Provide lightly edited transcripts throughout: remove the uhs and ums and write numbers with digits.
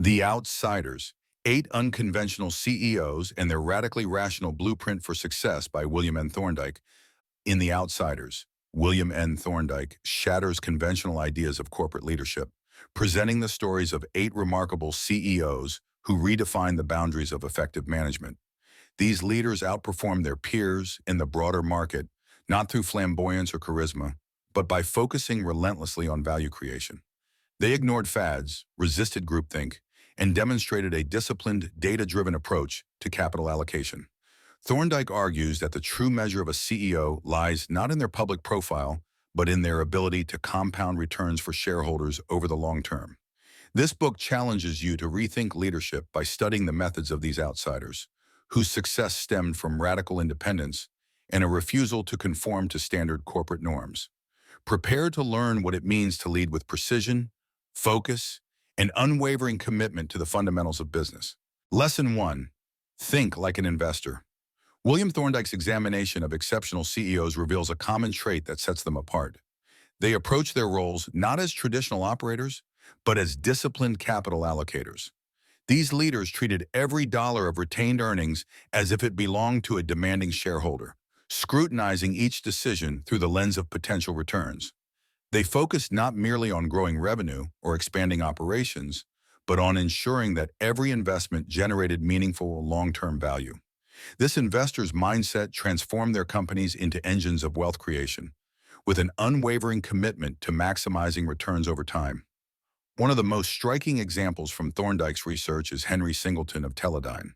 The Outsiders, 8 Unconventional CEOs and Their Radically Rational Blueprint for Success by William N. Thorndike. In The Outsiders, William N. Thorndike shatters conventional ideas of corporate leadership, presenting the stories of 8 remarkable CEOs who redefine the boundaries of effective management. These leaders outperform their peers in the broader market, not through flamboyance or charisma, but by focusing relentlessly on value creation. They ignored fads, resisted groupthink, and demonstrated a disciplined, data-driven approach to capital allocation. Thorndike argues that the true measure of a CEO lies not in their public profile, but in their ability to compound returns for shareholders over the long term. This book challenges you to rethink leadership by studying the methods of these outsiders, whose success stemmed from radical independence and a refusal to conform to standard corporate norms. Prepare to learn what it means to lead with precision, focus, and unwavering commitment to the fundamentals of business. Lesson 1. Think like an investor. William Thorndike's examination of exceptional CEOs reveals a common trait that sets them apart. They approach their roles not as traditional operators, but as disciplined capital allocators. These leaders treated every dollar of retained earnings as if it belonged to a demanding shareholder, scrutinizing each decision through the lens of potential returns. They focused not merely on growing revenue or expanding operations, but on ensuring that every investment generated meaningful long-term value. This investor's mindset transformed their companies into engines of wealth creation, with an unwavering commitment to maximizing returns over time. One of the most striking examples from Thorndike's research is Henry Singleton of Teledyne.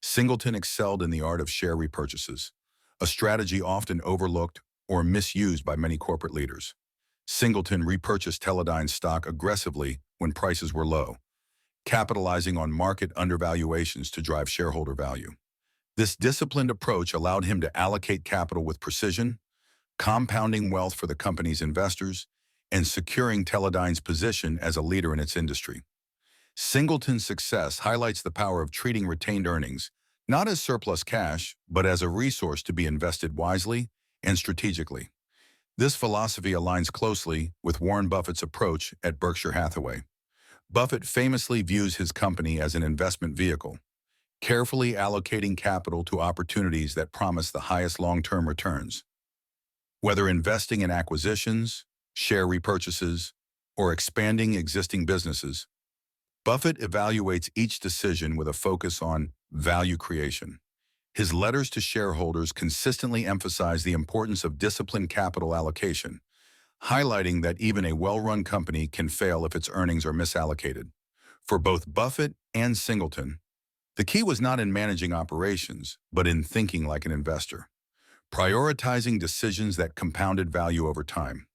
Singleton excelled in the art of share repurchases, a strategy often overlooked or misused by many corporate leaders. Singleton repurchased Teledyne stock aggressively when prices were low, capitalizing on market undervaluations to drive shareholder value. This disciplined approach allowed him to allocate capital with precision, compounding wealth for the company's investors, and securing Teledyne's position as a leader in its industry. Singleton's success highlights the power of treating retained earnings not as surplus cash, but as a resource to be invested wisely and strategically. This philosophy aligns closely with Warren Buffett's approach at Berkshire Hathaway. Buffett famously views his company as an investment vehicle, carefully allocating capital to opportunities that promise the highest long-term returns. Whether investing in acquisitions, share repurchases, or expanding existing businesses, Buffett evaluates each decision with a focus on value creation. His letters to shareholders consistently emphasize the importance of disciplined capital allocation, highlighting that even a well-run company can fail if its earnings are misallocated. For both Buffett and Singleton, the key was not in managing operations, but in thinking like an investor, prioritizing decisions that compounded value over time.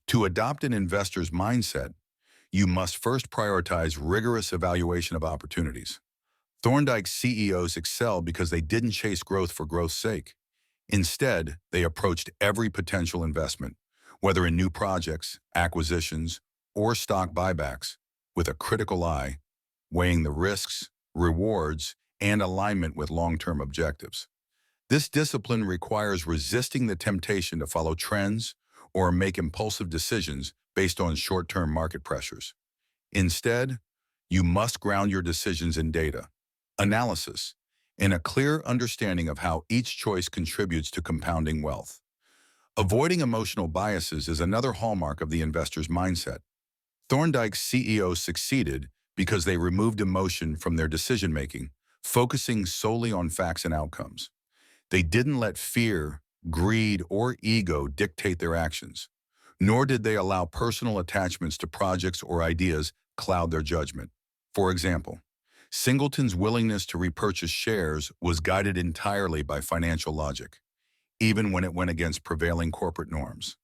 To adopt an investor's mindset, you must first prioritize rigorous evaluation of opportunities. Thorndike's CEOs excelled because they didn't chase growth for growth's sake. Instead, they approached every potential investment, whether in new projects, acquisitions, or stock buybacks, with a critical eye, weighing the risks, rewards, and alignment with long-term objectives. This discipline requires resisting the temptation to follow trends or make impulsive decisions based on short-term market pressures. Instead, you must ground your decisions in data, analysis, and a clear understanding of how each choice contributes to compounding wealth. Avoiding emotional biases is another hallmark of the investor's mindset. Thorndike's CEOs succeeded because they removed emotion from their decision-making, focusing solely on facts and outcomes. They didn't let fear, greed, or ego dictate their actions, nor did they allow personal attachments to projects or ideas cloud their judgment. For example, Singleton's willingness to repurchase shares was guided entirely by financial logic, even when it went against prevailing corporate norms.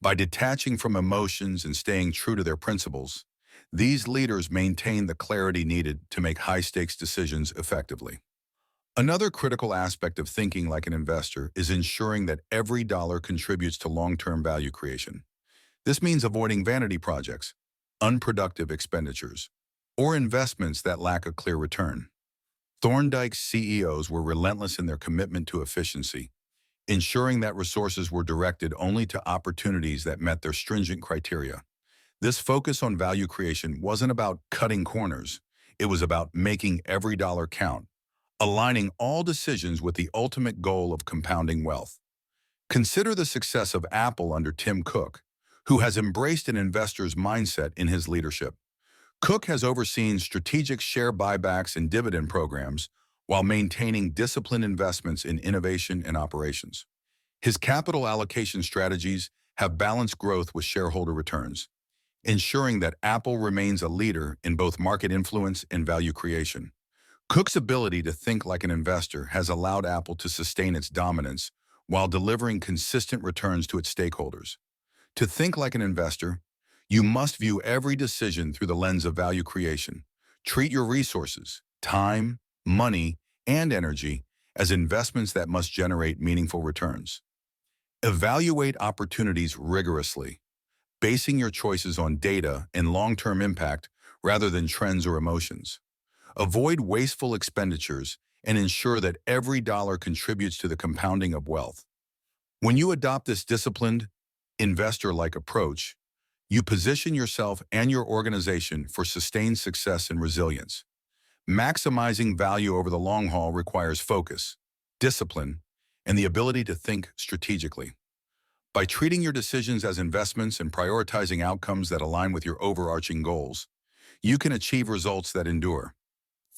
By detaching from emotions and staying true to their principles, these leaders maintained the clarity needed to make high-stakes decisions effectively. Another critical aspect of thinking like an investor is ensuring that every dollar contributes to long-term value creation. This means avoiding vanity projects, unproductive expenditures, or investments that lack a clear return. Thorndike's CEOs were relentless in their commitment to efficiency, ensuring that resources were directed only to opportunities that met their stringent criteria. This focus on value creation wasn't about cutting corners. It was about making every dollar count, aligning all decisions with the ultimate goal of compounding wealth. Consider the success of Apple under Tim Cook, who has embraced an investor's mindset in his leadership. Cook has overseen strategic share buybacks and dividend programs while maintaining disciplined investments in innovation and operations. His capital allocation strategies have balanced growth with shareholder returns, ensuring that Apple remains a leader in both market influence and value creation. Cook's ability to think like an investor has allowed Apple to sustain its dominance while delivering consistent returns to its stakeholders. To think like an investor, you must view every decision through the lens of value creation. Treat your resources, time, money, and energy as investments that must generate meaningful returns. Evaluate opportunities rigorously, basing your choices on data and long-term impact rather than trends or emotions. Avoid wasteful expenditures and ensure that every dollar contributes to the compounding of wealth. When you adopt this disciplined, investor-like approach, you position yourself and your organization for sustained success and resilience. Maximizing value over the long haul requires focus, discipline, and the ability to think strategically. By treating your decisions as investments and prioritizing outcomes that align with your overarching goals, you can achieve results that endure.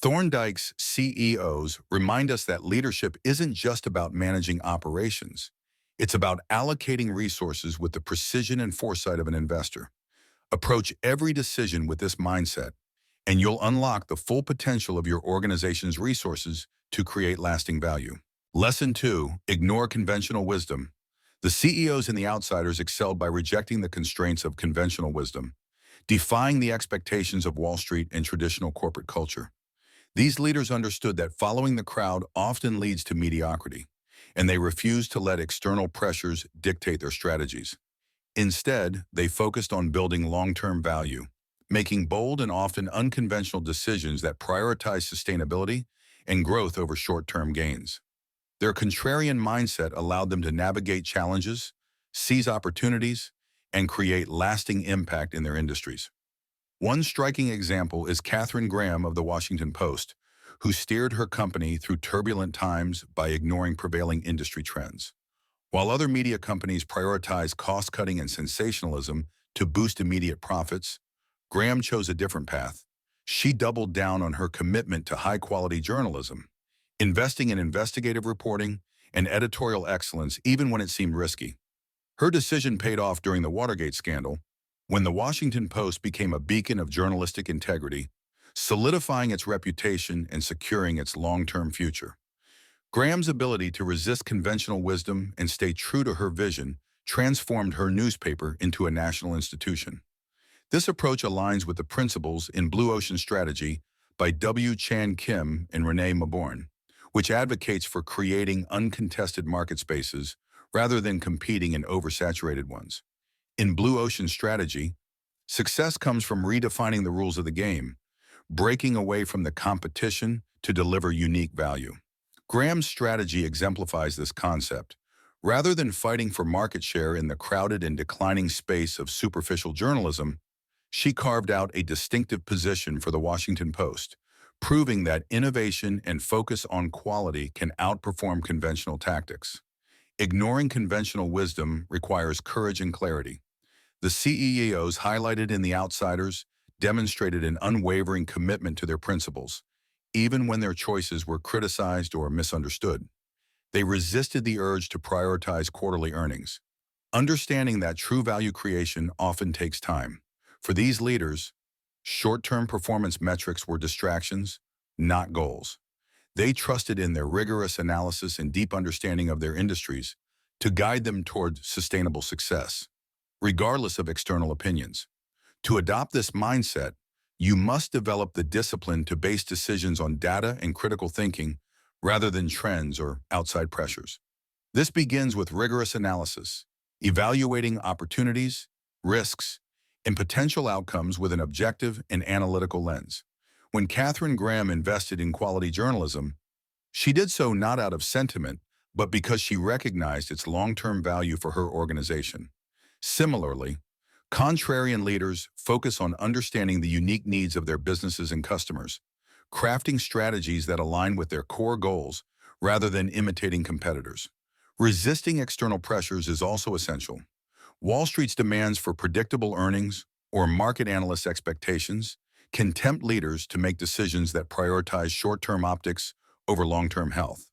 Thorndike's CEOs remind us that leadership isn't just about managing operations. It's about allocating resources with the precision and foresight of an investor. Approach every decision with this mindset, and you'll unlock the full potential of your organization's resources to create lasting value. Lesson 2, ignore conventional wisdom. The CEOs and the outsiders excelled by rejecting the constraints of conventional wisdom, defying the expectations of Wall Street and traditional corporate culture. These leaders understood that following the crowd often leads to mediocrity, and they refused to let external pressures dictate their strategies. Instead, they focused on building long-term value, making bold and often unconventional decisions that prioritize sustainability and growth over short-term gains. Their contrarian mindset allowed them to navigate challenges, seize opportunities, and create lasting impact in their industries. One striking example is Katharine Graham of the Washington Post, who steered her company through turbulent times by ignoring prevailing industry trends. While other media companies prioritize cost-cutting and sensationalism to boost immediate profits, Graham chose a different path. She doubled down on her commitment to high-quality journalism, investing in investigative reporting and editorial excellence even when it seemed risky. Her decision paid off during the Watergate scandal, when the Washington Post became a beacon of journalistic integrity, solidifying its reputation and securing its long-term future. Graham's ability to resist conventional wisdom and stay true to her vision transformed her newspaper into a national institution. This approach aligns with the principles in Blue Ocean Strategy by W. Chan Kim and Renee Maborn, which advocates for creating uncontested market spaces rather than competing in oversaturated ones. In Blue Ocean Strategy, success comes from redefining the rules of the game, breaking away from the competition to deliver unique value. Graham's strategy exemplifies this concept. Rather than fighting for market share in the crowded and declining space of superficial journalism, she carved out a distinctive position for the Washington Post, proving that innovation and focus on quality can outperform conventional tactics. Ignoring conventional wisdom requires courage and clarity. The CEOs highlighted in The Outsiders demonstrated an unwavering commitment to their principles, even when their choices were criticized or misunderstood. They resisted the urge to prioritize quarterly earnings, understanding that true value creation often takes time. For these leaders, short-term performance metrics were distractions, not goals. They trusted in their rigorous analysis and deep understanding of their industries to guide them toward sustainable success, regardless of external opinions. To adopt this mindset, you must develop the discipline to base decisions on data and critical thinking rather than trends or outside pressures. This begins with rigorous analysis, evaluating opportunities, risks, and potential outcomes with an objective and analytical lens. When Katharine Graham invested in quality journalism, she did so not out of sentiment, but because she recognized its long-term value for her organization. Similarly, contrarian leaders focus on understanding the unique needs of their businesses and customers, crafting strategies that align with their core goals rather than imitating competitors. Resisting external pressures is also essential. Wall Street's demands for predictable earnings or market analysts' expectations can tempt leaders to make decisions that prioritize short-term optics over long-term health.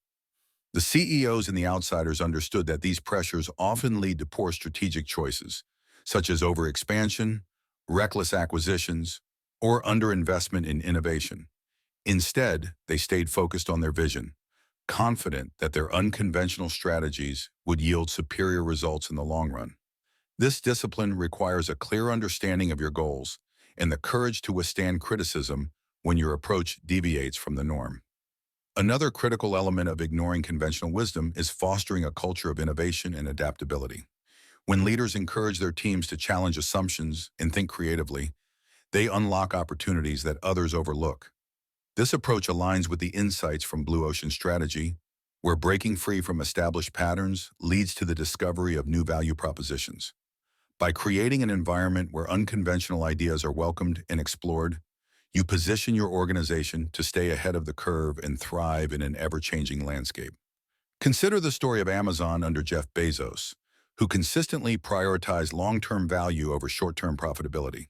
The CEOs and the outsiders understood that these pressures often lead to poor strategic choices, such as overexpansion, reckless acquisitions, or underinvestment in innovation. Instead, they stayed focused on their vision, confident that their unconventional strategies would yield superior results in the long run. This discipline requires a clear understanding of your goals and the courage to withstand criticism when your approach deviates from the norm. Another critical element of ignoring conventional wisdom is fostering a culture of innovation and adaptability. When leaders encourage their teams to challenge assumptions and think creatively, they unlock opportunities that others overlook. This approach aligns with the insights from Blue Ocean Strategy, where breaking free from established patterns leads to the discovery of new value propositions. By creating an environment where unconventional ideas are welcomed and explored, you position your organization to stay ahead of the curve and thrive in an ever-changing landscape. Consider the story of Amazon under Jeff Bezos, who consistently prioritized long-term value over short-term profitability.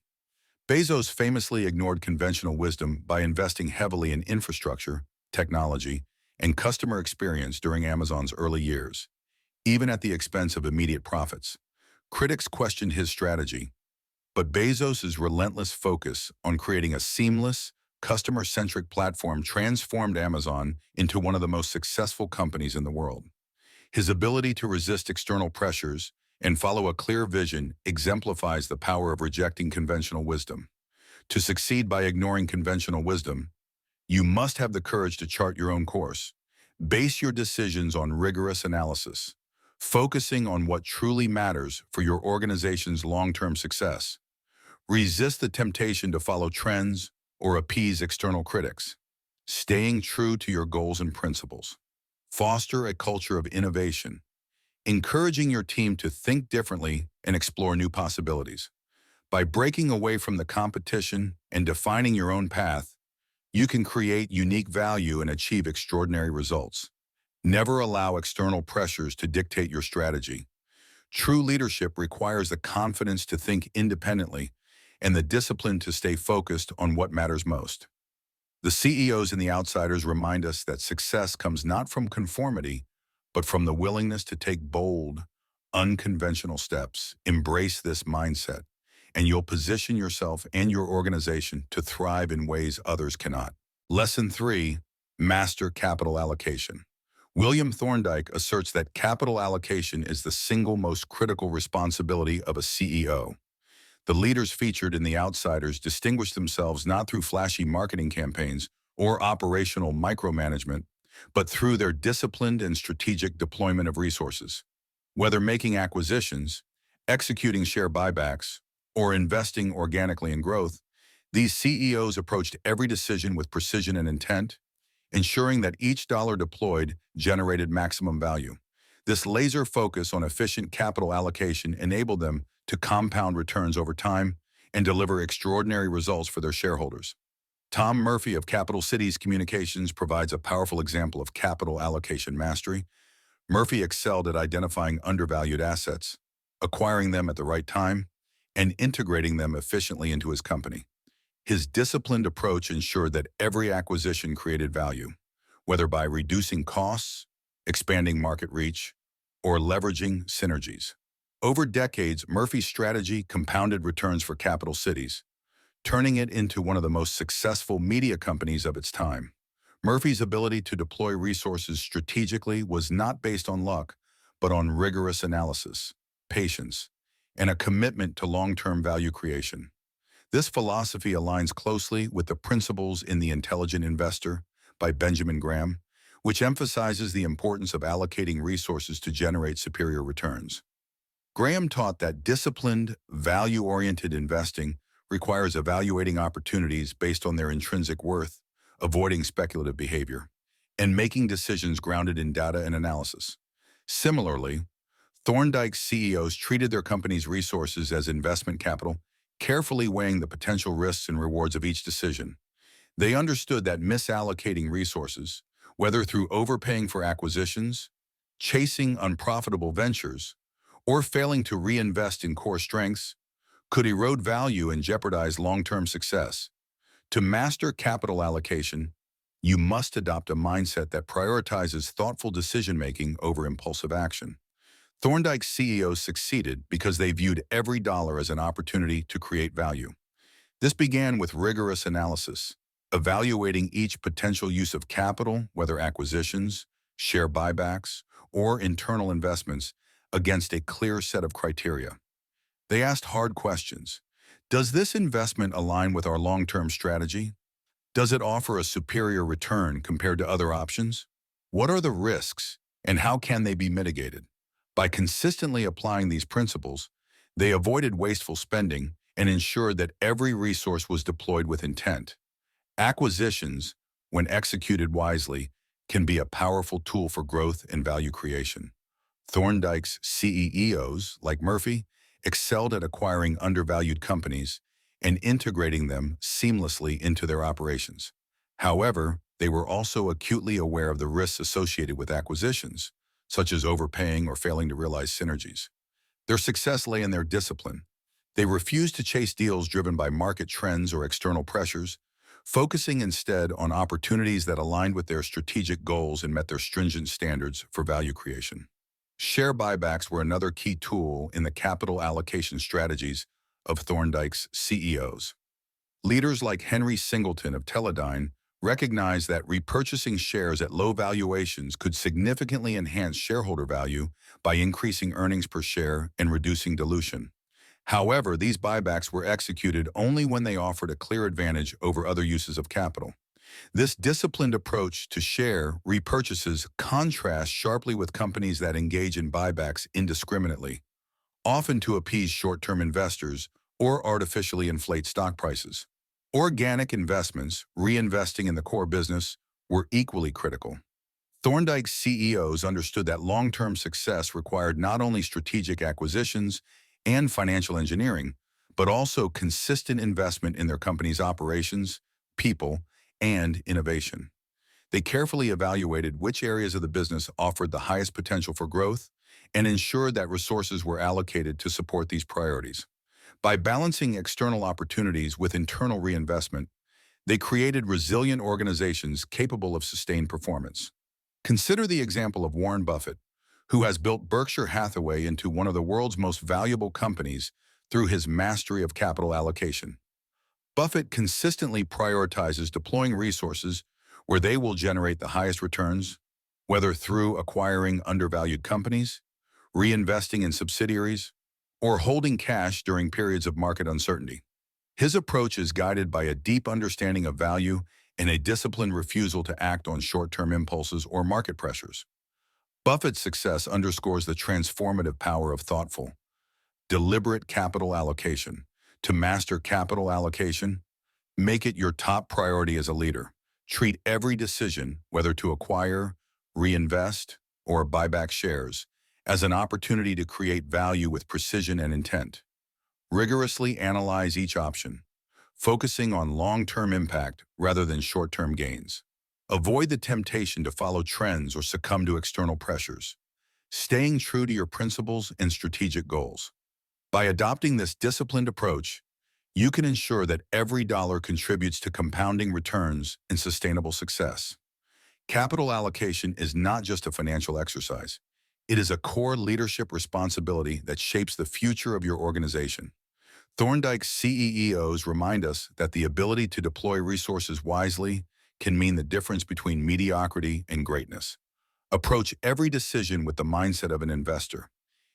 Bezos famously ignored conventional wisdom by investing heavily in infrastructure, technology, and customer experience during Amazon's early years, even at the expense of immediate profits. Critics questioned his strategy, but Bezos' relentless focus on creating a seamless, customer-centric platform transformed Amazon into one of the most successful companies in the world. His ability to resist external pressures and follow a clear vision exemplifies the power of rejecting conventional wisdom. To succeed by ignoring conventional wisdom, you must have the courage to chart your own course. Base your decisions on rigorous analysis, focusing on what truly matters for your organization's long-term success. Resist the temptation to follow trends or appease external critics, staying true to your goals and principles. Foster a culture of innovation, encouraging your team to think differently and explore new possibilities. By breaking away from the competition and defining your own path, you can create unique value and achieve extraordinary results. Never allow external pressures to dictate your strategy. True leadership requires the confidence to think independently and the discipline to stay focused on what matters most. The CEOs and the outsiders remind us that success comes not from conformity, but from the willingness to take bold, unconventional steps. Embrace this mindset, and you'll position yourself and your organization to thrive in ways others cannot. Lesson 3, Master Capital Allocation. William Thorndike asserts that capital allocation is the single most critical responsibility of a CEO. The leaders featured in The Outsiders distinguish themselves not through flashy marketing campaigns or operational micromanagement, but through their disciplined and strategic deployment of resources. Whether making acquisitions, executing share buybacks, or investing organically in growth, these CEOs approached every decision with precision and intent, ensuring that each dollar deployed generated maximum value. This laser focus on efficient capital allocation enabled them to compound returns over time and deliver extraordinary results for their shareholders. Tom Murphy of Capital Cities Communications provides a powerful example of capital allocation mastery. Murphy excelled at identifying undervalued assets, acquiring them at the right time, and integrating them efficiently into his company. His disciplined approach ensured that every acquisition created value, whether by reducing costs, expanding market reach, or leveraging synergies. Over decades, Murphy's strategy compounded returns for Capital Cities, turning it into one of the most successful media companies of its time. Murphy's ability to deploy resources strategically was not based on luck, but on rigorous analysis, patience, and a commitment to long-term value creation. This philosophy aligns closely with the principles in The Intelligent Investor by Benjamin Graham, which emphasizes the importance of allocating resources to generate superior returns. Graham taught that disciplined, value-oriented investing requires evaluating opportunities based on their intrinsic worth, avoiding speculative behavior, and making decisions grounded in data and analysis. Similarly, Thorndike CEOs treated their company's resources as investment capital, carefully weighing the potential risks and rewards of each decision. They understood that misallocating resources, whether through overpaying for acquisitions, chasing unprofitable ventures, or failing to reinvest in core strengths, could erode value and jeopardize long-term success. To master capital allocation, you must adopt a mindset that prioritizes thoughtful decision-making over impulsive action. Thorndike's CEOs succeeded because they viewed every dollar as an opportunity to create value. This began with rigorous analysis, evaluating each potential use of capital, whether acquisitions, share buybacks, or internal investments, against a clear set of criteria. They asked hard questions. Does this investment align with our long-term strategy? Does it offer a superior return compared to other options? What are the risks, and how can they be mitigated? By consistently applying these principles, they avoided wasteful spending and ensured that every resource was deployed with intent. Acquisitions, when executed wisely, can be a powerful tool for growth and value creation. Thorndike's CEOs, like Murphy, excelled at acquiring undervalued companies and integrating them seamlessly into their operations. However, they were also acutely aware of the risks associated with acquisitions, such as overpaying or failing to realize synergies. Their success lay in their discipline. They refused to chase deals driven by market trends or external pressures, focusing instead on opportunities that aligned with their strategic goals and met their stringent standards for value creation. Share buybacks were another key tool in the capital allocation strategies of Thorndike's CEOs. Leaders like Henry Singleton of Teledyne recognized that repurchasing shares at low valuations could significantly enhance shareholder value by increasing earnings per share and reducing dilution. However, these buybacks were executed only when they offered a clear advantage over other uses of capital. This disciplined approach to share repurchases contrasts sharply with companies that engage in buybacks indiscriminately, often to appease short-term investors or artificially inflate stock prices. Organic investments, reinvesting in the core business, were equally critical. Thorndike's CEOs understood that long-term success required not only strategic acquisitions and financial engineering, but also consistent investment in their company's operations, people, and innovation. They carefully evaluated which areas of the business offered the highest potential for growth and ensured that resources were allocated to support these priorities. By balancing external opportunities with internal reinvestment, they created resilient organizations capable of sustained performance. Consider the example of Warren Buffett, who has built Berkshire Hathaway into one of the world's most valuable companies through his mastery of capital allocation. Buffett consistently prioritizes deploying resources where they will generate the highest returns, whether through acquiring undervalued companies, reinvesting in subsidiaries, or holding cash during periods of market uncertainty. His approach is guided by a deep understanding of value and a disciplined refusal to act on short-term impulses or market pressures. Buffett's success underscores the transformative power of thoughtful, deliberate capital allocation. To master capital allocation, make it your top priority as a leader. Treat every decision, whether to acquire, reinvest, or buy back shares, as an opportunity to create value with precision and intent. Rigorously analyze each option, focusing on long-term impact rather than short-term gains. Avoid the temptation to follow trends or succumb to external pressures, staying true to your principles and strategic goals. By adopting this disciplined approach, you can ensure that every dollar contributes to compounding returns and sustainable success. Capital allocation is not just a financial exercise. It is a core leadership responsibility that shapes the future of your organization. Thorndike's CEOs remind us that the ability to deploy resources wisely can mean the difference between mediocrity and greatness. Approach every decision with the mindset of an investor,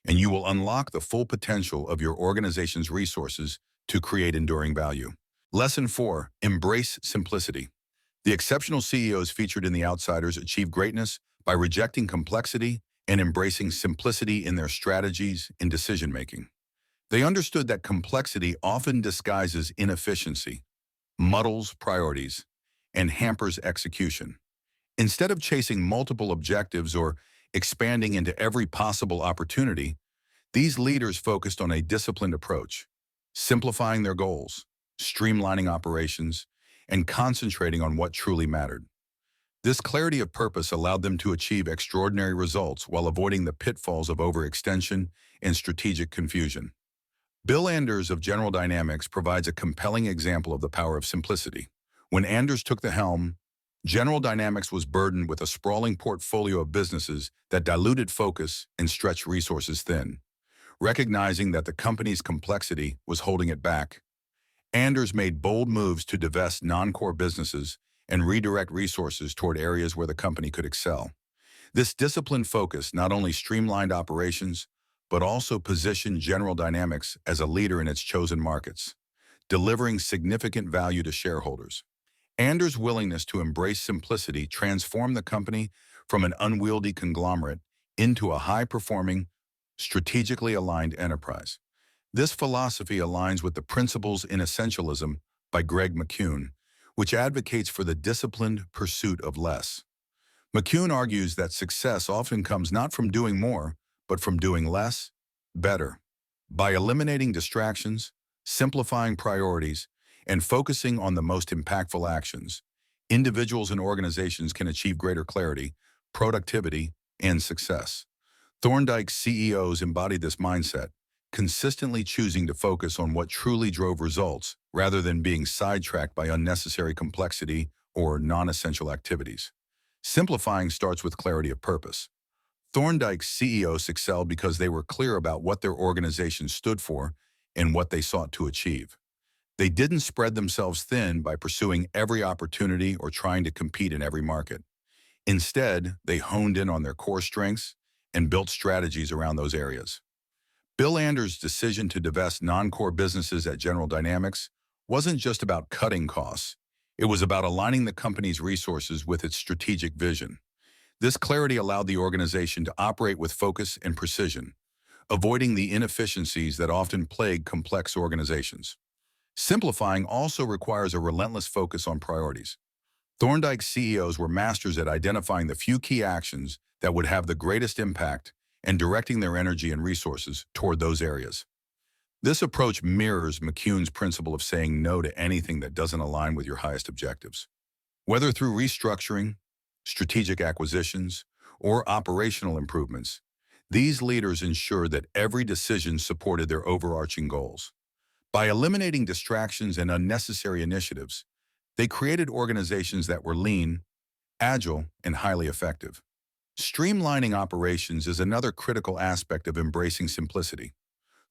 and you will unlock the full potential of your organization's resources to create enduring value. Lesson 4. Embrace simplicity. The exceptional CEOs featured in The Outsiders achieve greatness by rejecting complexity and embracing simplicity in their strategies and decision-making. They understood that complexity often disguises inefficiency, muddles priorities, and hampers execution. Instead of chasing multiple objectives or expanding into every possible opportunity, these leaders focused on a disciplined approach, simplifying their goals, streamlining operations, and concentrating on what truly mattered. This clarity of purpose allowed them to achieve extraordinary results while avoiding the pitfalls of overextension and strategic confusion. Bill Anders of General Dynamics provides a compelling example of the power of simplicity. When Anders took the helm, General Dynamics was burdened with a sprawling portfolio of businesses that diluted focus and stretched resources thin. Recognizing that the company's complexity was holding it back, Anders made bold moves to divest non-core businesses and redirect resources toward areas where the company could excel. This disciplined focus not only streamlined operations, but also positioned General Dynamics as a leader in its chosen markets, delivering significant value to shareholders. Anders' willingness to embrace simplicity transformed the company from an unwieldy conglomerate into a high-performing, strategically aligned enterprise. This philosophy aligns with the Principles in Essentialism by Greg McKeown, which advocates for the disciplined pursuit of less. McKeown argues that success often comes not from doing more, but from doing less, better. By eliminating distractions, simplifying priorities, and focusing on the most impactful actions, individuals and organizations can achieve greater clarity, productivity, and success. Thorndike's CEOs embodied this mindset, consistently choosing to focus on what truly drove results rather than being sidetracked by unnecessary complexity or non-essential activities. Simplifying starts with clarity of purpose. Thorndike's CEOs excelled because they were clear about what their organization stood for and what they sought to achieve. They didn't spread themselves thin by pursuing every opportunity or trying to compete in every market. Instead, they honed in on their core strengths and built strategies around those areas. Bill Anders' decision to divest non-core businesses at General Dynamics wasn't just about cutting costs. It was about aligning the company's resources with its strategic vision. This clarity allowed the organization to operate with focus and precision, avoiding the inefficiencies that often plague complex organizations. Simplifying also requires a relentless focus on priorities. Thorndike's CEOs were masters at identifying the few key actions that would have the greatest impact and directing their energy and resources toward those areas. This approach mirrors McKeown's principle of saying no to anything that doesn't align with your highest objectives. Whether through restructuring, strategic acquisitions, or operational improvements, these leaders ensured that every decision supported their overarching goals. By eliminating distractions and unnecessary initiatives, they created organizations that were lean, agile, and highly effective. Streamlining operations is another critical aspect of embracing simplicity.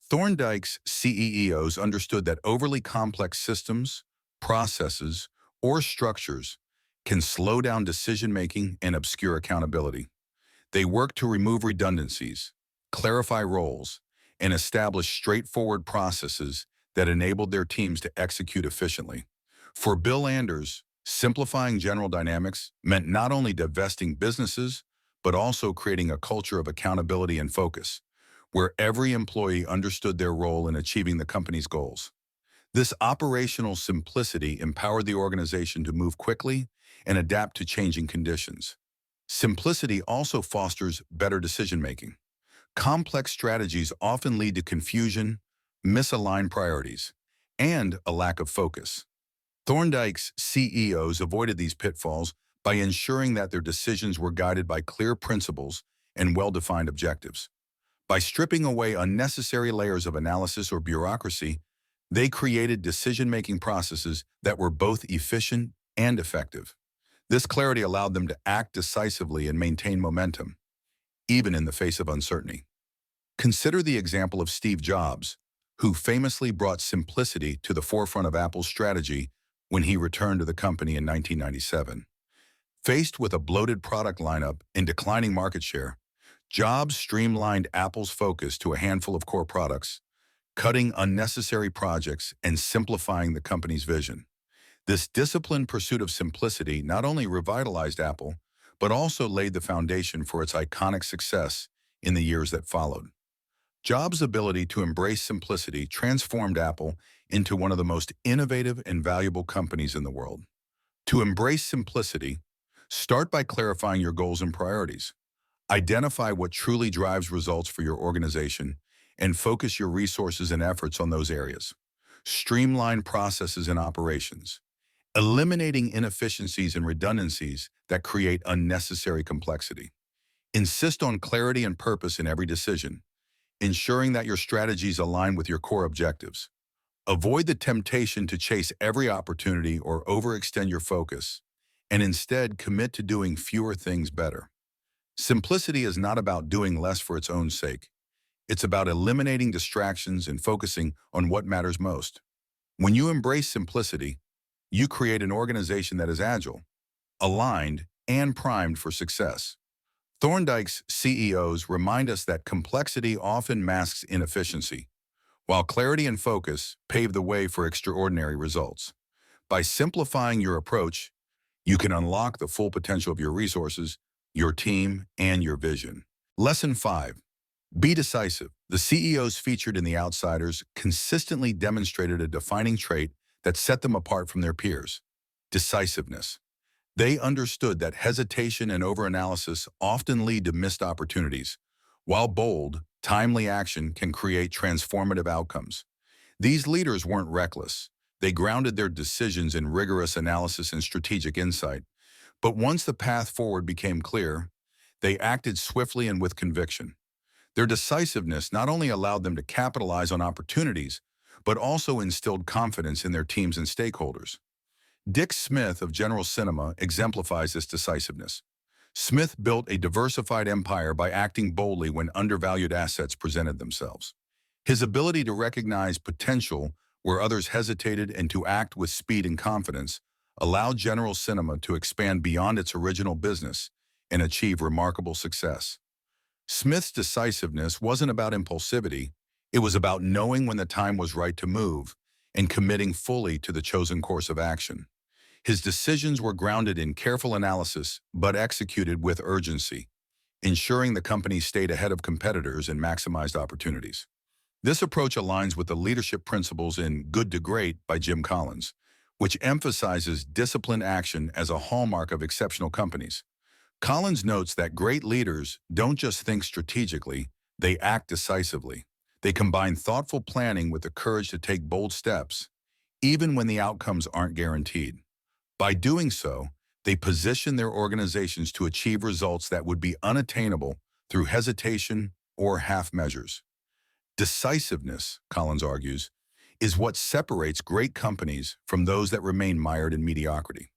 Thorndike's CEOs understood that overly complex systems, processes, or structures can slow down decision-making and obscure accountability. They worked to remove redundancies, clarify roles, and establish straightforward processes that enabled their teams to execute efficiently. For Bill Anders, simplifying General Dynamics meant not only divesting businesses, but also creating a culture of accountability and focus, where every employee understood their role in achieving the company's goals. This operational simplicity empowered the organization to move quickly and adapt to changing conditions. Simplicity also fosters better decision-making. Complex strategies often lead to confusion, misaligned priorities, and a lack of focus. Thorndike's CEOs avoided these pitfalls by ensuring that their decisions were guided by clear principles and well-defined objectives. By stripping away unnecessary layers of analysis or bureaucracy, they created decision-making processes that were both efficient and effective. This clarity allowed them to act decisively and maintain momentum, even in the face of uncertainty. Consider the example of Steve Jobs, who famously brought simplicity to the forefront of Apple's strategy when he returned to the company in 1997. Faced with a bloated product lineup and declining market share, Jobs streamlined Apple's focus to a handful of core products, cutting unnecessary projects and simplifying the company's vision. This disciplined pursuit of simplicity not only revitalized Apple, but also laid the foundation for its iconic success in the years that followed. Jobs' ability to embrace simplicity transformed Apple into one of the most innovative and valuable companies in the world. To embrace simplicity, start by clarifying your goals and priorities. Identify what truly drives results for your organization and focus your resources and efforts on those areas. Streamline processes and operations. eliminating inefficiencies and redundancies that create unnecessary complexity. Insist on clarity and purpose in every decision, ensuring that your strategies align with your core objectives. Avoid the temptation to chase every opportunity or overextend your focus, and instead commit to doing fewer things better. Simplicity is not about doing less for its own sake. It's about eliminating distractions and focusing on what matters most. When you embrace simplicity, you create an organization that is agile, aligned, and primed for success. Thorndike's CEOs remind us that complexity often masks inefficiency, while clarity and focus pave the way for extraordinary results. By simplifying your approach, you can unlock the full potential of your resources, your team, and your vision. Lesson 5. Be decisive. The CEOs featured in The Outsiders consistently demonstrated a defining trait that set them apart from their peers: decisiveness. They understood that hesitation and overanalysis often lead to missed opportunities, while bold, timely action can create transformative outcomes. These leaders weren't reckless. They grounded their decisions in rigorous analysis and strategic insight. But once the path forward became clear, they acted swiftly and with conviction. Their decisiveness not only allowed them to capitalize on opportunities, but also instilled confidence in their teams and stakeholders. Dick Smith of General Cinema exemplifies this decisiveness. Smith built a diversified empire by acting boldly when undervalued assets presented themselves. His ability to recognize potential where others hesitated and to act with speed and confidence allowed General Cinema to expand beyond its original business and achieve remarkable success. Smith's decisiveness wasn't about impulsivity, it was about knowing when the time was right to move and committing fully to the chosen course of action. His decisions were grounded in careful analysis but executed with urgency, ensuring the company stayed ahead of competitors and maximized opportunities. This approach aligns with the leadership principles in Good to Great by Jim Collins, which emphasizes disciplined action as a hallmark of exceptional companies. Collins notes that great leaders don't just think strategically, they act decisively. They combine thoughtful planning with the courage to take bold steps, even when the outcomes aren't guaranteed. By doing so, they position their organizations to achieve results that would be unattainable through hesitation or half measures. Decisiveness, Collins argues, is what separates great companies from those that remain mired in mediocrity.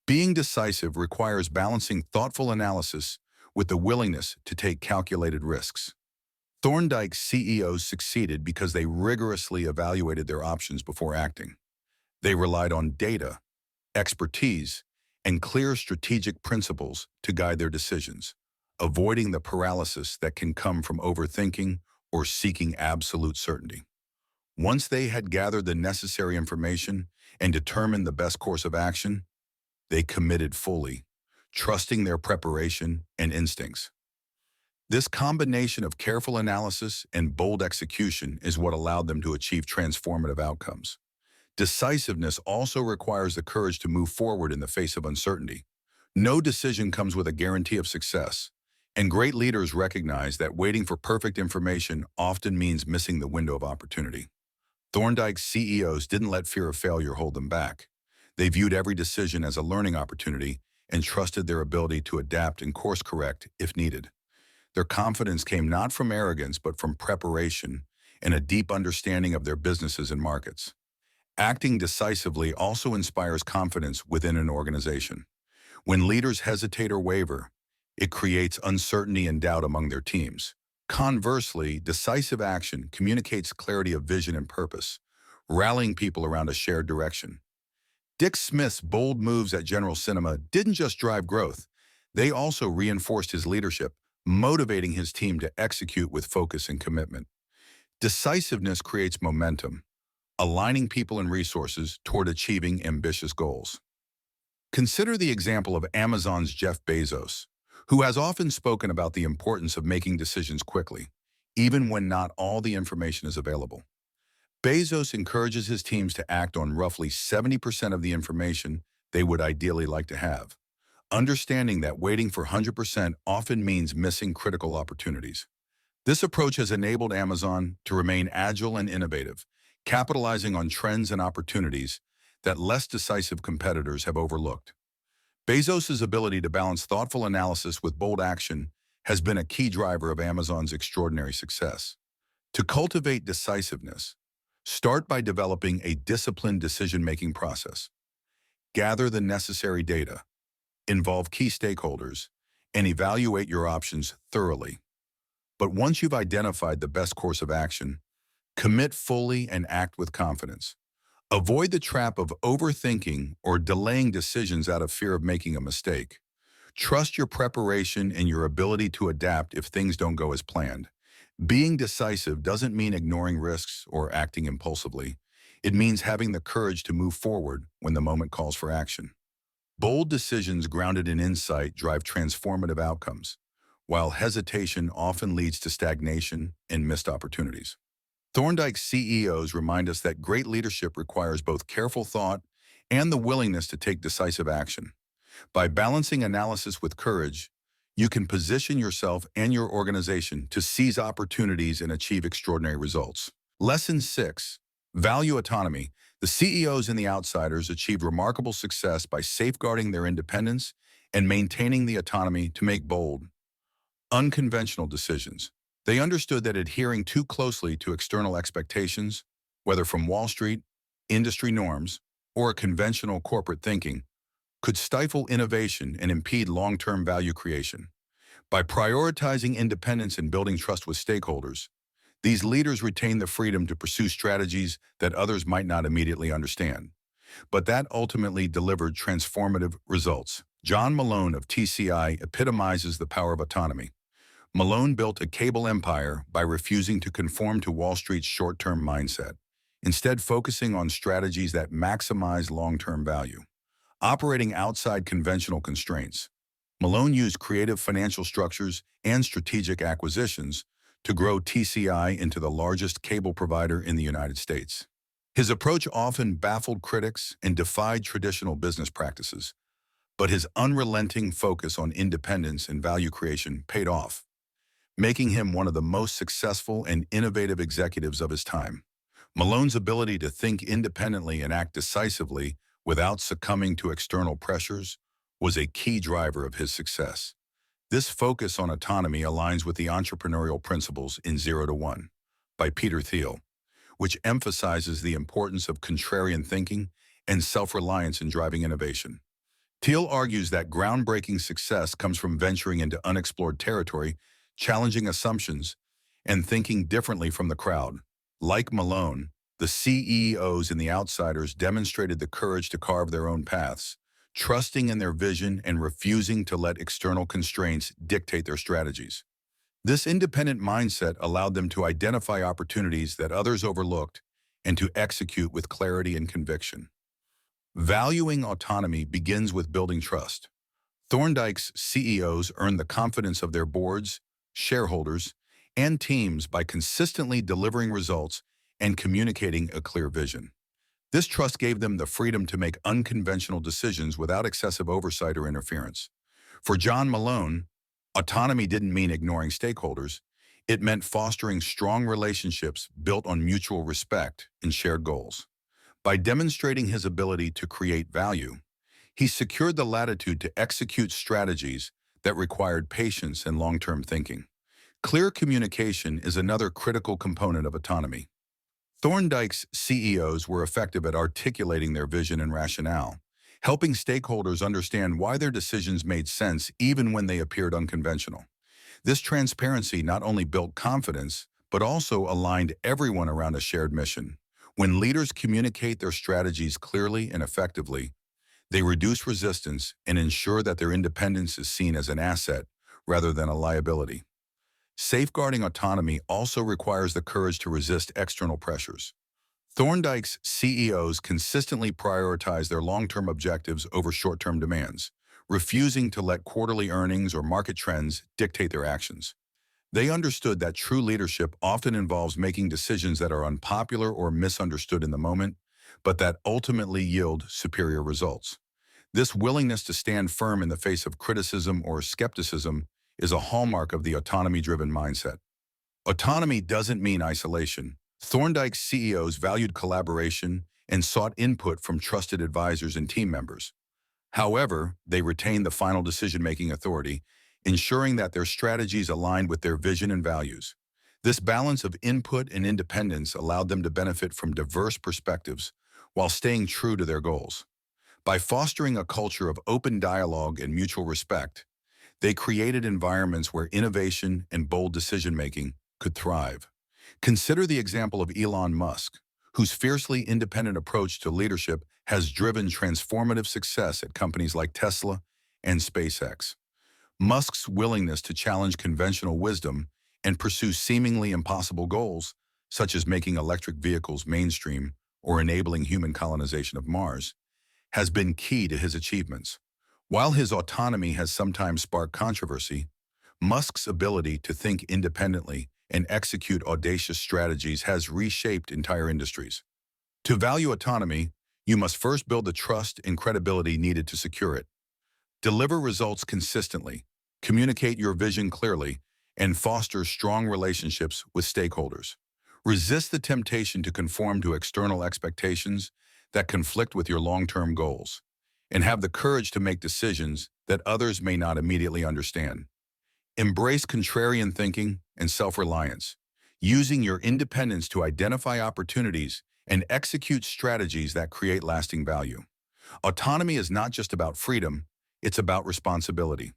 Being decisive requires balancing thoughtful analysis with the willingness to take calculated risks. Thorndike's CEOs succeeded because they rigorously evaluated their options before acting. They relied on data, expertise, and clear strategic principles to guide their decisions, avoiding the paralysis that can come from overthinking or seeking absolute certainty. Once they had gathered the necessary information and determined the best course of action, they committed fully, trusting their preparation and instincts. This combination of careful analysis and bold execution is what allowed them to achieve transformative outcomes. Decisiveness also requires the courage to move forward in the face of uncertainty. No decision comes with a guarantee of success, and great leaders recognize that waiting for perfect information often means missing the window of opportunity. Thorndike's CEOs didn't let fear of failure hold them back. They viewed every decision as a learning opportunity and trusted their ability to adapt and course correct if needed. Their confidence came not from arrogance but from preparation and a deep understanding of their businesses and markets. Acting decisively also inspires confidence within an organization. When leaders hesitate or waver, it creates uncertainty and doubt among their teams. Conversely, decisive action communicates clarity of vision and purpose, rallying people around a shared direction. Dick Smith's bold moves at General Cinema didn't just drive growth, they also reinforced his leadership, motivating his team to execute with focus and commitment. Decisiveness creates momentum, aligning people and resources toward achieving ambitious goals. Consider the example of Amazon's Jeff Bezos, who has often spoken about the importance of making decisions quickly, even when not all the information is available. Bezos encourages his teams to act on roughly 70% of the information they would ideally like to have, understanding that waiting for 100% often means missing critical opportunities. This approach has enabled Amazon to remain agile and innovative, capitalizing on trends and opportunities that less decisive competitors have overlooked. Bezos's ability to balance thoughtful analysis with bold action has been a key driver of Amazon's extraordinary success. To cultivate decisiveness, start by developing a disciplined decision-making process. Gather the necessary data, involve key stakeholders, and evaluate your options thoroughly. But once you've identified the best course of action, commit fully and act with confidence. Avoid the trap of overthinking or delaying decisions out of fear of making a mistake. Trust your preparation and your ability to adapt if things don't go as planned. Being decisive doesn't mean ignoring risks or acting impulsively. It means having the courage to move forward when the moment calls for action. Bold decisions grounded in insight drive transformative outcomes, while hesitation often leads to stagnation and missed opportunities. Thorndike CEOs remind us that great leadership requires both careful thought and the willingness to take decisive action. By balancing analysis with courage, you can position yourself and your organization to seize opportunities and achieve extraordinary results. Lesson 6. Value autonomy. The CEOs and the outsiders achieved remarkable success by safeguarding their independence and maintaining the autonomy to make bold, unconventional decisions. They understood that adhering too closely to external expectations, whether from Wall Street, industry norms, or conventional corporate thinking, could stifle innovation and impede long-term value creation. By prioritizing independence and building trust with stakeholders, these leaders retained the freedom to pursue strategies that others might not immediately understand, but that ultimately delivered transformative results. John Malone of TCI epitomizes the power of autonomy. Malone built a cable empire by refusing to conform to Wall Street's short-term mindset, instead focusing on strategies that maximize long-term value. Operating outside conventional constraints, Malone used creative financial structures and strategic acquisitions to grow TCI into the largest cable provider in the United States. His approach often baffled critics and defied traditional business practices, but his unrelenting focus on independence and value creation paid off, making him one of the most successful and innovative executives of his time. Malone's ability to think independently and act decisively without succumbing to external pressures was a key driver of his success. This focus on autonomy aligns with the entrepreneurial principles in 0 to 1 by Peter Thiel, which emphasizes the importance of contrarian thinking and self-reliance in driving innovation. Thiel argues that groundbreaking success comes from venturing into unexplored territory, challenging assumptions, and thinking differently from the crowd. Like Malone, the CEOs and the outsiders demonstrated the courage to carve their own paths, trusting in their vision and refusing to let external constraints dictate their strategies. This independent mindset allowed them to identify opportunities that others overlooked and to execute with clarity and conviction. Valuing autonomy begins with building trust. Thorndike's CEOs earned the confidence of their boards, shareholders, and teams by consistently delivering results and communicating a clear vision. This trust gave them the freedom to make unconventional decisions without excessive oversight or interference. For John Malone, autonomy didn't mean ignoring stakeholders. It meant fostering strong relationships built on mutual respect and shared goals. By demonstrating his ability to create value, he secured the latitude to execute strategies that required patience and long-term thinking. Clear communication is another critical component of autonomy. Thorndike's CEOs were effective at articulating their vision and rationale, helping stakeholders understand why their decisions made sense even when they appeared unconventional. This transparency not only built confidence, but also aligned everyone around a shared mission. When leaders communicate their strategies clearly and effectively, they reduce resistance and ensure that their independence is seen as an asset rather than a liability. Safeguarding autonomy also requires the courage to resist external pressures. Thorndike's CEOs consistently prioritize their long-term objectives over short-term demands, refusing to let quarterly earnings or market trends dictate their actions. They understood that true leadership often involves making decisions that are unpopular or misunderstood in the moment, but that ultimately yield superior results. This willingness to stand firm in the face of criticism or skepticism is a hallmark of the autonomy-driven mindset. Autonomy doesn't mean isolation. Thorndike's CEOs valued collaboration and sought input from trusted advisors and team members. However, they retained the final decision-making authority, ensuring that their strategies aligned with their vision and values. This balance of input and independence allowed them to benefit from diverse perspectives while staying true to their goals. By fostering a culture of open dialogue and mutual respect, they created environments where innovation and bold decision-making could thrive. Consider the example of Elon Musk, whose fiercely independent approach to leadership has driven transformative success at companies like Tesla and SpaceX. Musk's willingness to challenge conventional wisdom and pursue seemingly impossible goals, such as making electric vehicles mainstream or enabling human colonization of Mars, has been key to his achievements. While his autonomy has sometimes sparked controversy, Musk's ability to think independently and execute audacious strategies has reshaped entire industries. To value autonomy, you must first build the trust and credibility needed to secure it. Deliver results consistently, communicate your vision clearly, and foster strong relationships with stakeholders. Resist the temptation to conform to external expectations that conflict with your long-term goals, and have the courage to make decisions that others may not immediately understand. Embrace contrarian thinking and self-reliance, using your independence to identify opportunities and execute strategies that create lasting value. Autonomy is not just about freedom, it's about responsibility.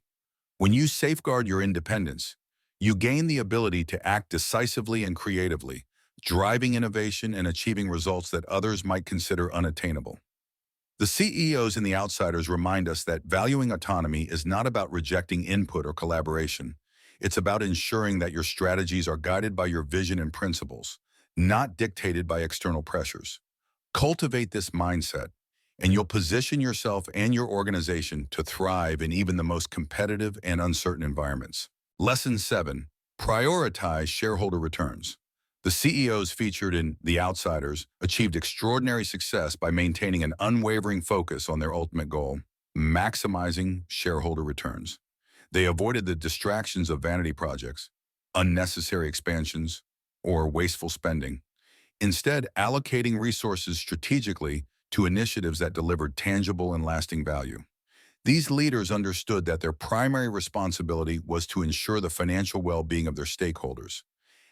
When you safeguard your independence, you gain the ability to act decisively and creatively, driving innovation and achieving results that others might consider unattainable. The CEOs and the outsiders remind us that valuing autonomy is not about rejecting input or collaboration. It's about ensuring that your strategies are guided by your vision and principles, not dictated by external pressures. Cultivate this mindset, and you'll position yourself and your organization to thrive in even the most competitive and uncertain environments. Lesson 7. Prioritize shareholder returns. The CEOs featured in The Outsiders achieved extraordinary success by maintaining an unwavering focus on their ultimate goal, maximizing shareholder returns. They avoided the distractions of vanity projects, unnecessary expansions, or wasteful spending, instead allocating resources strategically to initiatives that delivered tangible and lasting value. These leaders understood that their primary responsibility was to ensure the financial well-being of their stakeholders,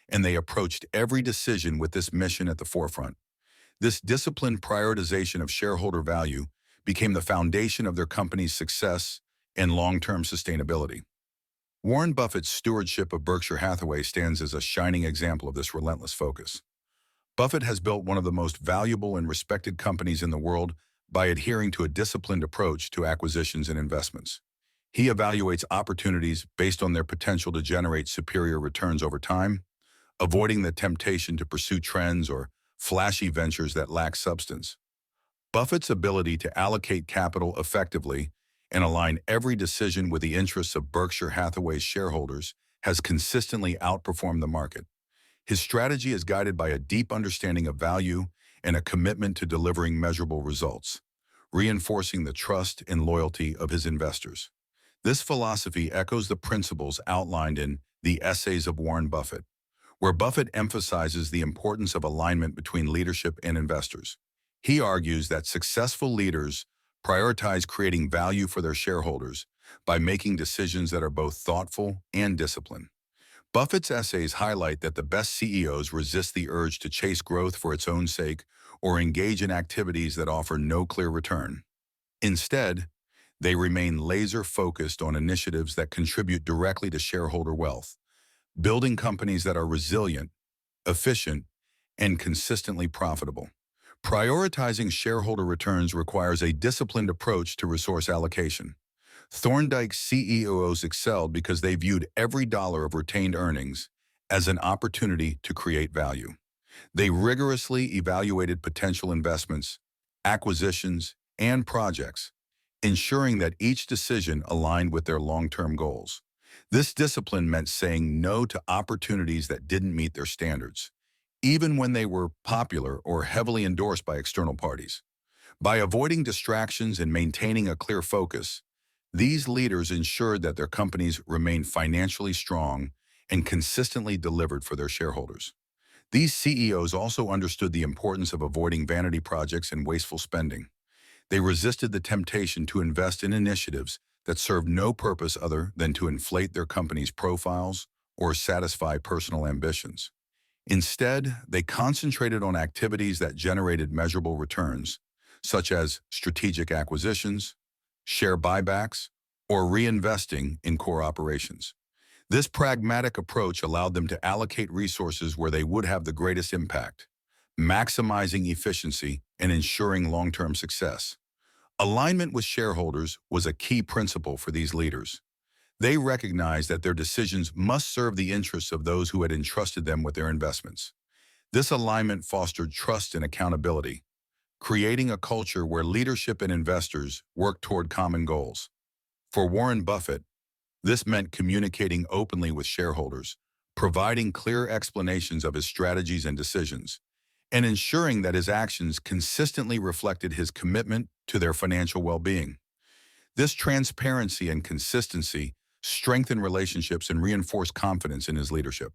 and they approached every decision with this mission at the forefront. This disciplined prioritization of shareholder value became the foundation of their company's success and long-term sustainability. Warren Buffett's stewardship of Berkshire Hathaway stands as a shining example of this relentless focus. Buffett has built one of the most valuable and respected companies in the world by adhering to a disciplined approach to acquisitions and investments. He evaluates opportunities based on their potential to generate superior returns over time, avoiding the temptation to pursue trends or flashy ventures that lack substance. Buffett's ability to allocate capital effectively and align every decision with the interests of Berkshire Hathaway's shareholders has consistently outperformed the market. His strategy is guided by a deep understanding of value and a commitment to delivering measurable results, reinforcing the trust and loyalty of his investors. This philosophy echoes the principles outlined in The Essays of Warren Buffett, where Buffett emphasizes the importance of alignment between leadership and investors. He argues that successful leaders prioritize creating value for their shareholders by making decisions that are both thoughtful and disciplined. Buffett's essays highlight that the best CEOs resist the urge to chase growth for its own sake or engage in activities that offer no clear return. Instead, they remain laser-focused on initiatives that contribute directly to shareholder wealth, building companies that are resilient, efficient, and consistently profitable. Prioritizing shareholder returns requires a disciplined approach to resource allocation. Thorndike CEOs excelled because they viewed every dollar of retained earnings as an opportunity to create value. They rigorously evaluated potential investments, acquisitions, and projects, ensuring that each decision aligned with their long-term goals. This discipline meant saying no to opportunities that didn't meet their standards, even when they were popular or heavily endorsed by external parties. By avoiding distractions and maintaining a clear focus, these leaders ensured that their companies remained financially strong and consistently delivered for their shareholders. These CEOs also understood the importance of avoiding vanity projects and wasteful spending. They resisted the temptation to invest in initiatives that served no purpose other than to inflate their company's profiles or satisfy personal ambitions. Instead, they concentrated on activities that generated measurable returns, such as strategic acquisitions, share buybacks, or reinvesting in core operations. This pragmatic approach allowed them to allocate resources where they would have the greatest impact, maximizing efficiency and ensuring long-term success. Alignment with shareholders was a key principle for these leaders. They recognized that their decisions must serve the interests of those who had entrusted them with their investments. This alignment fostered trust and accountability, creating a culture where leadership and investors work toward common goals. For Warren Buffett, this meant communicating openly with shareholders, providing clear explanations of his strategies and decisions, and ensuring that his actions consistently reflected his commitment to their financial well-being. This transparency and consistency strengthened relationships and reinforced confidence in his leadership.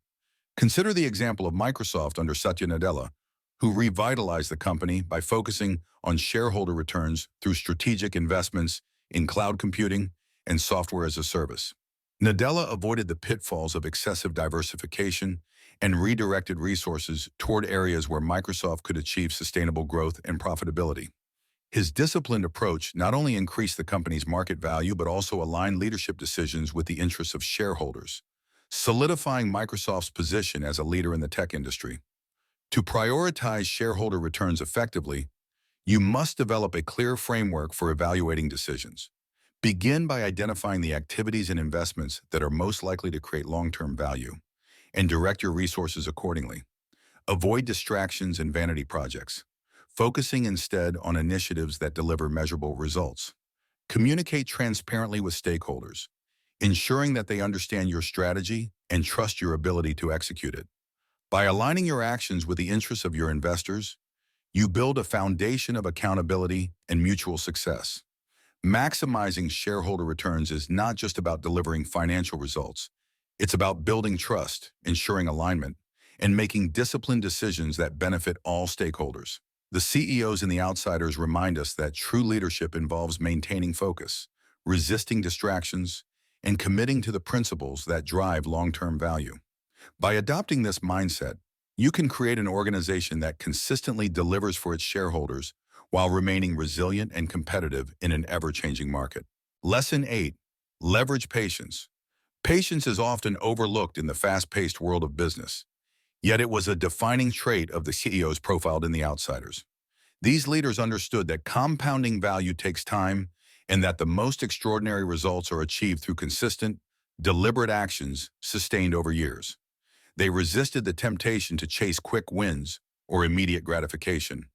Consider the example of Microsoft under Satya Nadella, who revitalized the company by focusing on shareholder returns through strategic investments in cloud computing and software as a service. Nadella avoided the pitfalls of excessive diversification and redirected resources toward areas where Microsoft could achieve sustainable growth and profitability. His disciplined approach not only increased the company's market value but also aligned leadership decisions with the interests of shareholders, solidifying Microsoft's position as a leader in the tech industry. To prioritize shareholder returns effectively, you must develop a clear framework for evaluating decisions. Begin by identifying the activities and investments that are most likely to create long-term value, and direct your resources accordingly. Avoid distractions and vanity projects, focusing instead on initiatives that deliver measurable results. Communicate transparently with stakeholders, ensuring that they understand your strategy and trust your ability to execute it. By aligning your actions with the interests of your investors, you build a foundation of accountability and mutual success. Maximizing shareholder returns is not just about delivering financial results. It's about building trust, ensuring alignment, and making disciplined decisions that benefit all stakeholders. The CEOs and the outsiders remind us that true leadership involves maintaining focus, resisting distractions, and committing to the principles that drive long-term value. By adopting this mindset, you can create an organization that consistently delivers for its shareholders while remaining resilient and competitive in an ever-changing market. Lesson 8. Leverage patience. Patience is often overlooked in the fast-paced world of business, yet it was a defining trait of the CEOs profiled in The Outsiders. These leaders understood that compounding value takes time and that the most extraordinary results are achieved through consistent, deliberate actions sustained over years. They resisted the temptation to chase quick wins or immediate gratification,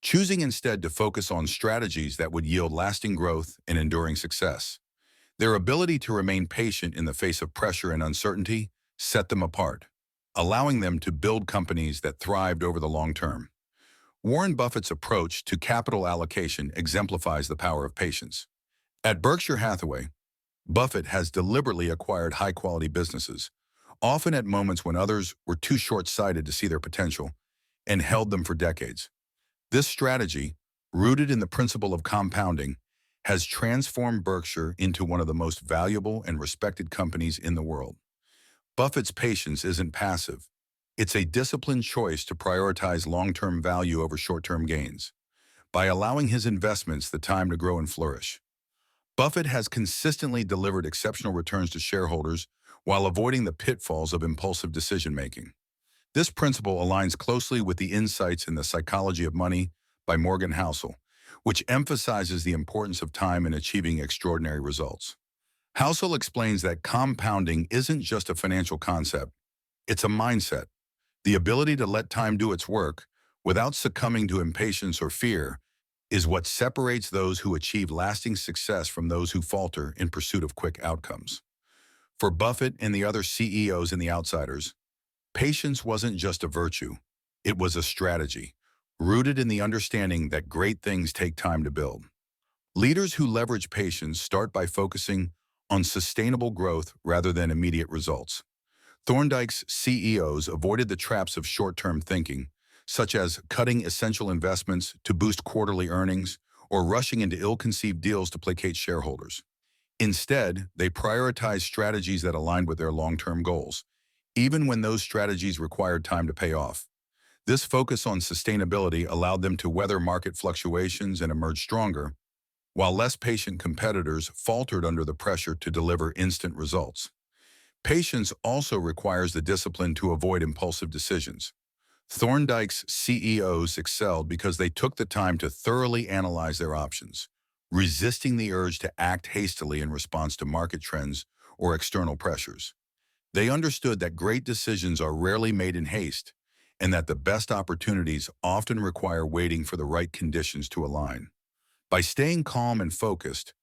choosing instead to focus on strategies that would yield lasting growth and enduring success. Their ability to remain patient in the face of pressure and uncertainty set them apart, allowing them to build companies that thrived over the long term. Warren Buffett's approach to capital allocation exemplifies the power of patience. At Berkshire Hathaway, Buffett has deliberately acquired high-quality businesses, often at moments when others were too short-sighted to see their potential, and held them for decades. This strategy, rooted in the principle of compounding, has transformed Berkshire into one of the most valuable and respected companies in the world. Buffett's patience isn't passive. It's a disciplined choice to prioritize long-term value over short-term gains, by allowing his investments the time to grow and flourish. Buffett has consistently delivered exceptional returns to shareholders while avoiding the pitfalls of impulsive decision-making. This principle aligns closely with the insights in The Psychology of Money by Morgan Housel, which emphasizes the importance of time in achieving extraordinary results. Housel explains that compounding isn't just a financial concept, it's a mindset. The ability to let time do its work without succumbing to impatience or fear is what separates those who achieve lasting success from those who falter in pursuit of quick outcomes. For Buffett and the other CEOs and the outsiders, patience wasn't just a virtue, it was a strategy, rooted in the understanding that great things take time to build. Leaders who leverage patience start by focusing on sustainable growth rather than immediate results. Thorndike's CEOs avoided the traps of short-term thinking, such as cutting essential investments to boost quarterly earnings or rushing into ill-conceived deals to placate shareholders. Instead, they prioritized strategies that aligned with their long-term goals, even when those strategies required time to pay off. This focus on sustainability allowed them to weather market fluctuations and emerge stronger, while less patient competitors faltered under the pressure to deliver instant results. Patience also requires the discipline to avoid impulsive decisions. Thorndike's CEOs excelled because they took the time to thoroughly analyze their options, resisting the urge to act hastily in response to market trends or external pressures. They understood that great decisions are rarely made in haste, and that the best opportunities often require waiting for the right conditions to align. By staying calm and focused,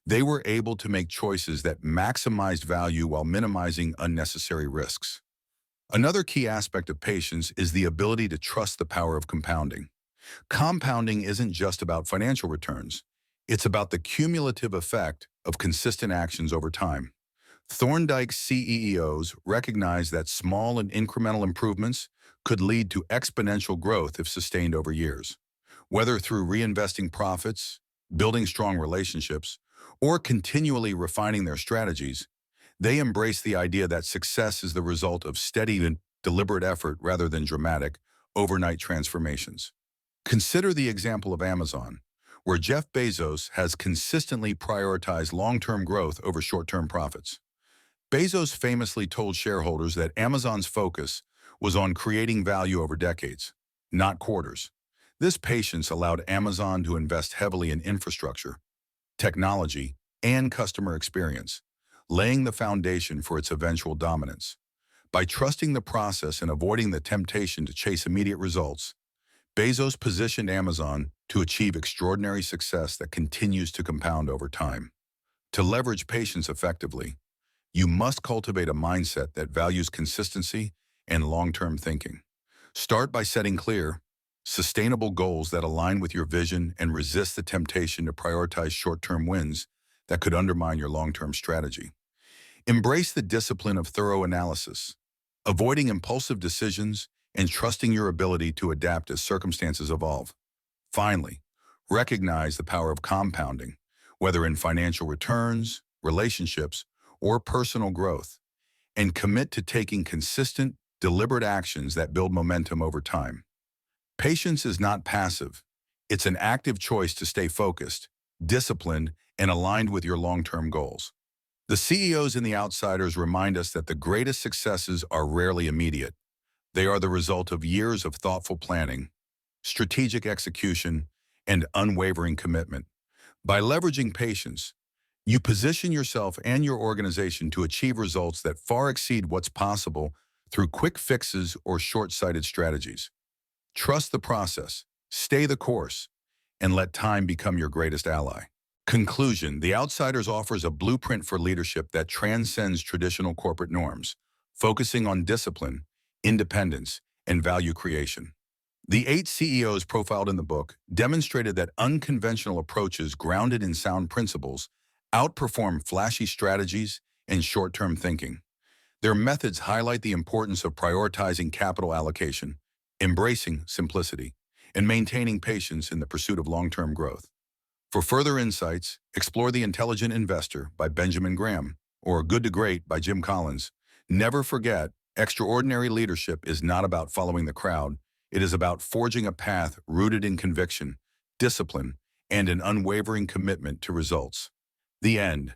they were able to make choices that maximized value while minimizing unnecessary risks. Another key aspect of patience is the ability to trust the power of compounding. Compounding isn't just about financial returns. It's about the cumulative effect of consistent actions over time. Thorndike's CEOs recognized that small and incremental improvements could lead to exponential growth if sustained over years. Whether through reinvesting profits, building strong relationships, or continually refining their strategies, they embrace the idea that success is the result of steady and deliberate effort rather than dramatic, overnight transformations. Consider the example of Amazon, where Jeff Bezos has consistently prioritized long-term growth over short-term profits. Bezos famously told shareholders that Amazon's focus was on creating value over decades, not quarters. This patience allowed Amazon to invest heavily in infrastructure, technology, and customer experience, laying the foundation for its eventual dominance. By trusting the process and avoiding the temptation to chase immediate results, Bezos positioned Amazon to achieve extraordinary success that continues to compound over time. To leverage patience effectively, you must cultivate a mindset that values consistency and long-term thinking. Start by setting clear, sustainable goals that align with your vision and resist the temptation to prioritize short-term wins that could undermine your long-term strategy. Embrace the discipline of thorough analysis, avoiding impulsive decisions and trusting your ability to adapt as circumstances evolve. Finally, recognize the power of compounding, whether in financial returns, relationships, or personal growth, and commit to taking consistent, deliberate actions that build momentum over time. Patience is not passive. It's an active choice to stay focused, disciplined, and aligned with your long-term goals. The CEOs and the outsiders remind us that the greatest successes are rarely immediate. They are the result of years of thoughtful planning, strategic execution, and unwavering commitment. By leveraging patience, you position yourself and your organization to achieve results that far exceed what's possible through quick fixes or short-sighted strategies. Trust the process, stay the course, and let time become your greatest ally. Conclusion: The Outsiders offers a blueprint for leadership that transcends traditional corporate norms, focusing on discipline, independence, and value creation. The 8 CEOs profiled in the book demonstrated that unconventional approaches grounded in sound principles outperform flashy strategies and short-term thinking. Their methods highlight the importance of prioritizing capital allocation, embracing simplicity, and maintaining patience in the pursuit of long-term growth. For further insights, explore The Intelligent Investor by Benjamin Graham or Good to Great by Jim Collins. Never forget, extraordinary leadership is not about following the crowd. It is about forging a path rooted in conviction, discipline, and an unwavering commitment to results. The end.